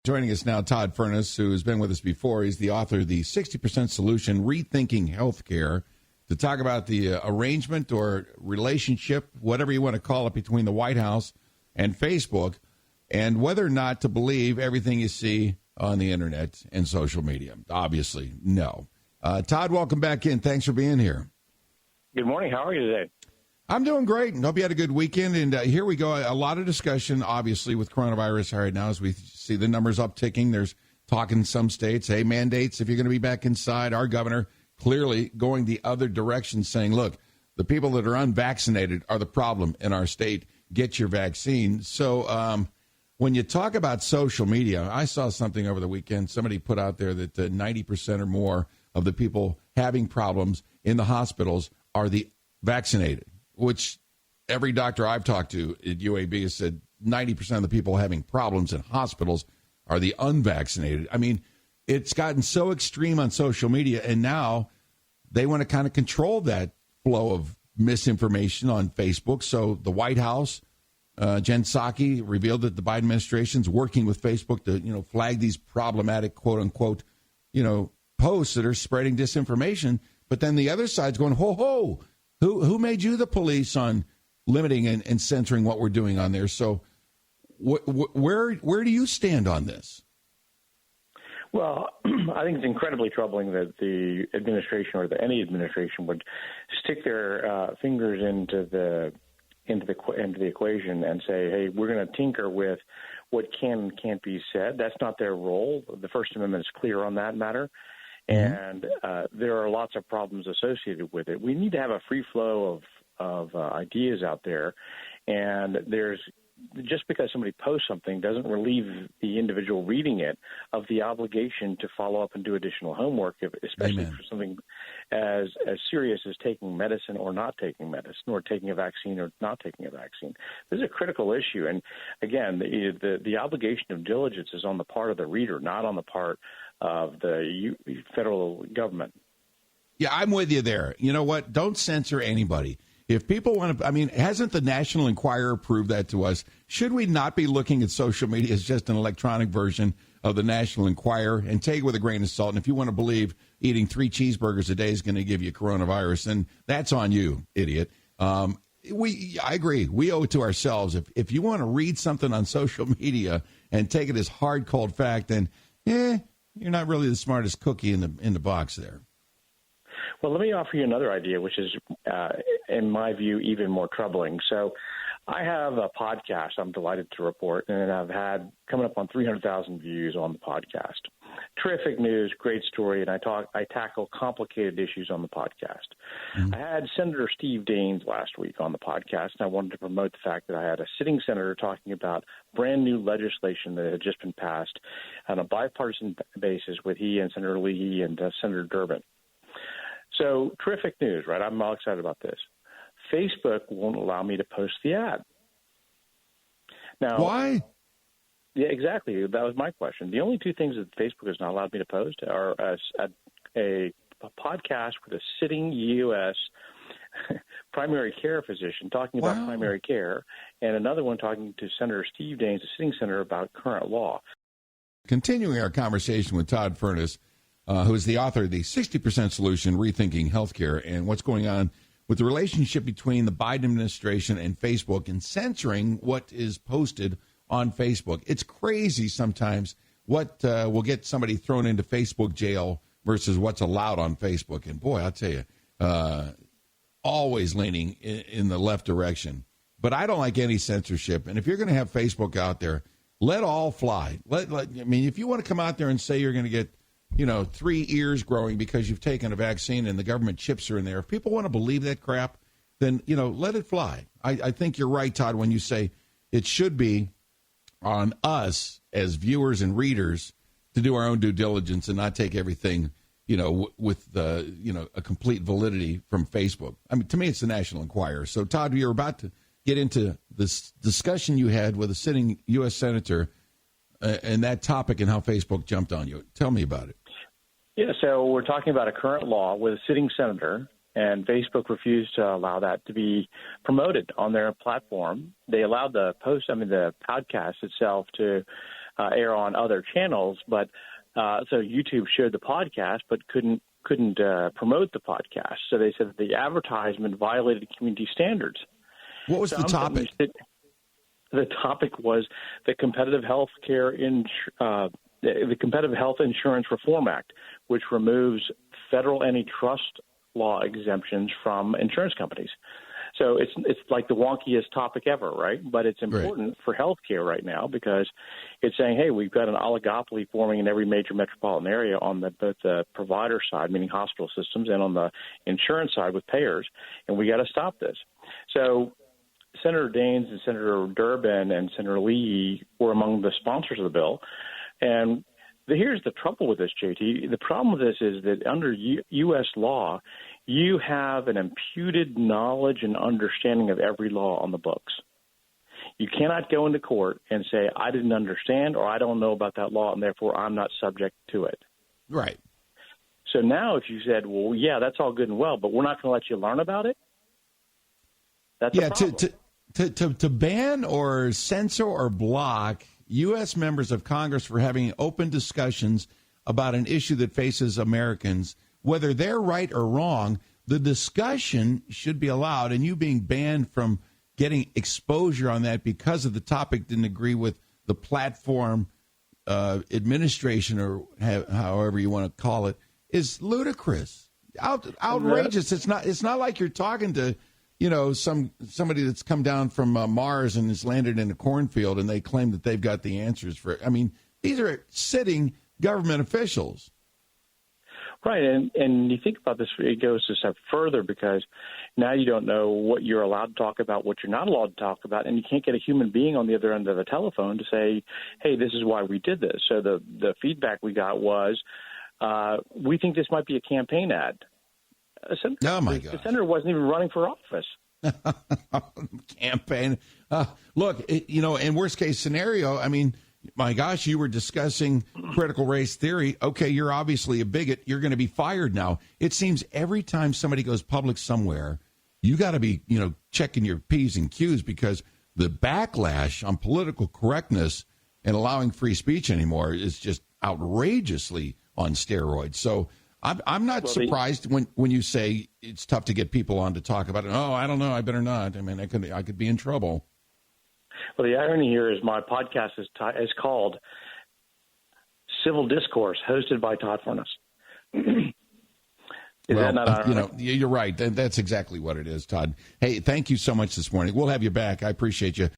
Joining us now, Todd Furnace, who has been with us before. He's the author of the 60% Solution, Rethinking Healthcare, to talk about the arrangement or relationship, whatever you want to call it, between the White House and Facebook, and whether or not to believe everything you see on the internet and social media. Obviously, no. Todd, welcome back in. Thanks for being here. Good morning. How are you today? I'm doing great. Hope you had a good weekend. And here we go. A lot of discussion, obviously, with coronavirus right now as we see the numbers upticking. There's talk in some states, hey, mandates if you're going to be back inside. Our governor clearly going the other direction, saying, look, the people that are unvaccinated are the problem in our state. Get your vaccine. So when you talk about social media, I saw something over the weekend. Somebody put out there that 90% or more of the people having problems in the hospitals are the vaccinated, which every doctor I've talked to at UAB has said 90% of the people having problems in hospitals are the unvaccinated. I mean, it's gotten so extreme on social media, and now they want to kind of control that flow of misinformation on Facebook. So the White House, Jen Psaki, revealed that the Biden administration is working with Facebook to, flag these problematic, quote unquote, posts that are spreading disinformation. But then the other side's going, ho. Who made you the police on limiting and censoring what we're doing on there? So where do you stand on this? Well, I think it's incredibly troubling that the administration or any administration would stick their fingers into the equation and say, hey, we're going to tinker with what can and can't be said. That's not their role. The First Amendment is clear on that matter. And there are lots of problems associated with it. We need to have a free flow of ideas out there. And just because somebody posts something doesn't relieve the individual reading it of the obligation to follow up and do additional homework, especially for something as serious as taking medicine or not taking medicine, or taking a vaccine or not taking a vaccine. This is a critical issue. And again, the obligation of diligence is on the part of the reader, not on the part of the federal government. Yeah, I'm with you there. You know what? Don't censor anybody. If people want to, hasn't the National Enquirer proved that to us? Should we not be looking at social media as just an electronic version of the National Enquirer, and take it with a grain of salt? And if you want to believe eating 3 cheeseburgers a day is going to give you coronavirus, then that's on you, idiot. I agree. We owe it to ourselves. If you want to read something on social media and take it as hard, cold fact, then you're not really the smartest cookie in the box there. Well, let me offer you another idea, which is, in my view, even more troubling. So I have a podcast I'm delighted to report, and I've had coming up on 300,000 views on the podcast. Terrific news, great story, and I tackle complicated issues on the podcast. Mm-hmm. I had Senator Steve Daines last week on the podcast, and I wanted to promote the fact that I had a sitting senator talking about brand new legislation that had just been passed on a bipartisan basis with he and Senator Leahy and Senator Durbin. So terrific news, right? I'm all excited about this. Facebook won't allow me to post the ad. Now, why? Yeah, exactly. That was my question. The only 2 things that Facebook has not allowed me to post are a podcast with a sitting U.S. primary care physician talking about primary care, and another one talking to Senator Steve Daines, the sitting senator, about current law. Continuing our conversation with Todd Furnace, who is the author of the 60% Solution, Rethinking Healthcare, and what's going on with the relationship between the Biden administration and Facebook and censoring what is posted on Facebook. It's crazy sometimes what will get somebody thrown into Facebook jail versus what's allowed on Facebook. And boy, I'll tell you, always leaning in the left direction. But I don't like any censorship. And if you're going to have Facebook out there, let all fly. If you want to come out there and say you're going to get 3 ears growing because you've taken a vaccine and the government chips are in there. If people want to believe that crap, then, let it fly. I think you're right, Todd, when you say it should be on us as viewers and readers to do our own due diligence and not take everything, with a complete validity from Facebook. To me, it's the National Enquirer. So, Todd, you're about to get into this discussion you had with a sitting U.S. Senator and that topic and how Facebook jumped on you. Tell me about it. Yeah, so we're talking about a current law with a sitting senator, and Facebook refused to allow that to be promoted on their platform. They allowed the podcast itself to air on other channels. But so YouTube showed the podcast, but couldn't promote the podcast. So they said that the advertisement violated community standards. What was the topic? The topic was the Competitive Health Insurance Reform Act, which removes federal antitrust law exemptions from insurance companies. So it's like the wonkiest topic ever, right? But it's important for healthcare right now because it's saying, hey, we've got an oligopoly forming in every major metropolitan area on both the provider side, meaning hospital systems, and on the insurance side with payers, and we got to stop this. So Senator Daines and Senator Durbin and Senator Lee were among the sponsors of the bill. And here's the trouble with this, JT. The problem with this is that under U.S. law, you have an imputed knowledge and understanding of every law on the books. You cannot go into court and say, I didn't understand or I don't know about that law, and therefore I'm not subject to it. Right. So now if you said, well, yeah, that's all good and well, but we're not going to let you learn about it, that's a problem. To ban or censor or block U.S. members of Congress for having open discussions about an issue that faces Americans, whether they're right or wrong, the discussion should be allowed, and you being banned from getting exposure on that because of the topic didn't agree with the platform administration or however you want to call it is ludicrous, outrageous. It's not like you're talking to somebody that's come down from Mars and has landed in a cornfield and they claim that they've got the answers for it. I mean, these are sitting government officials. Right, and you think about this, it goes a step further because now you don't know what you're allowed to talk about, what you're not allowed to talk about, and you can't get a human being on the other end of the telephone to say, hey, this is why we did this. So the feedback we got was, we think this might be a campaign ad. Oh, my God. The senator wasn't even running for office. Campaign. Look, in worst case scenario, I mean, my gosh, you were discussing critical race theory. Okay, you're obviously a bigot. You're going to be fired now. It seems every time somebody goes public somewhere, you got to be, checking your P's and Q's because the backlash on political correctness and allowing free speech anymore is just outrageously on steroids. So I'm not surprised when you say it's tough to get people on to talk about it. Oh, I don't know. I better not. I mean, I could be in trouble. Well, the irony here is my podcast is called Civil Discourse, hosted by Todd Furness. That not ironic? You're right. That's exactly what it is, Todd. Hey, thank you so much this morning. We'll have you back. I appreciate you.